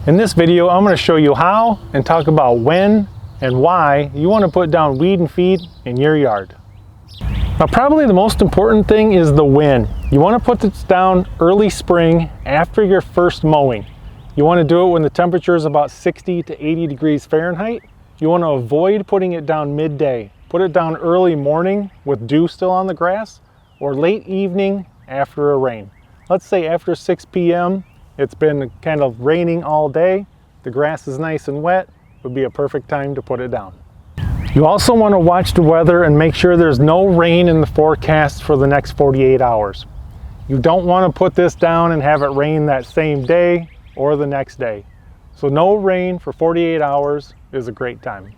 In this video, I'm going to show you how and talk about when and why you want to put down weed and feed in your yard. Now, probably the most important thing is the when. You want to put this down early spring after your first mowing. You want to do it when the temperature is about 60 to 80 degrees Fahrenheit. You want to avoid putting it down midday. Put it down early morning with dew still on the grass, or late evening after a rain. Let's say after 6 p.m. it's been kind of raining all day, the grass is nice and wet, would be a perfect time to put it down. You also want to watch the weather and make sure there's no rain in the forecast for the next 48 hours. You don't want to put this down and have it rain that same day or the next day. So no rain for 48 hours is a great time.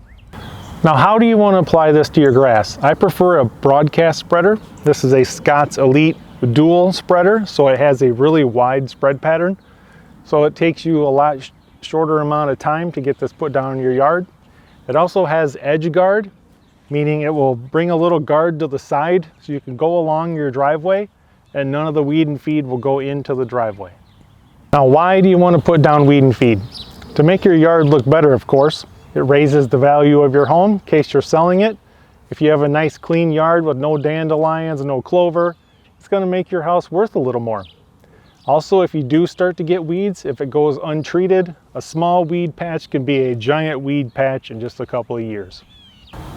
Now, how do you want to apply this to your grass? I prefer a broadcast spreader. This is a Scotts Elite dual spreader, so it has a really wide spread pattern. So it takes you a lot shorter amount of time to get this put down in your yard. It also has edge guard, meaning it will bring a little guard to the side so you can go along your driveway and none of the weed and feed will go into the driveway. Now, why do you want to put down weed and feed? To make your yard look better, of course. It raises the value of your home in case you're selling it. If you have a nice clean yard with no dandelions and no clover, it's going to make your house worth a little more. Also, if you do start to get weeds, if it goes untreated, a small weed patch can be a giant weed patch in just a couple of years.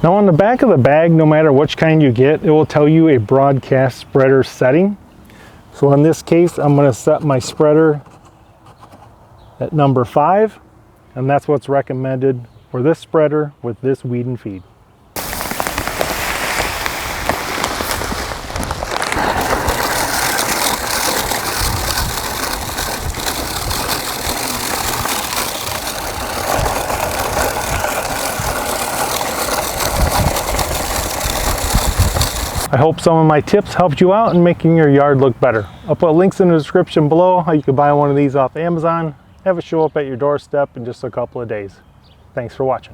Now, on the back of the bag, no matter which kind you get, it will tell you a broadcast spreader setting. So in this case, I'm going to set my spreader at number 5, and that's what's recommended for this spreader with this weed and feed. I hope some of my tips helped you out in making your yard look better. I'll put links in the description below how you can buy one of these off Amazon, have it show up at your doorstep in just a couple of days. Thanks for watching.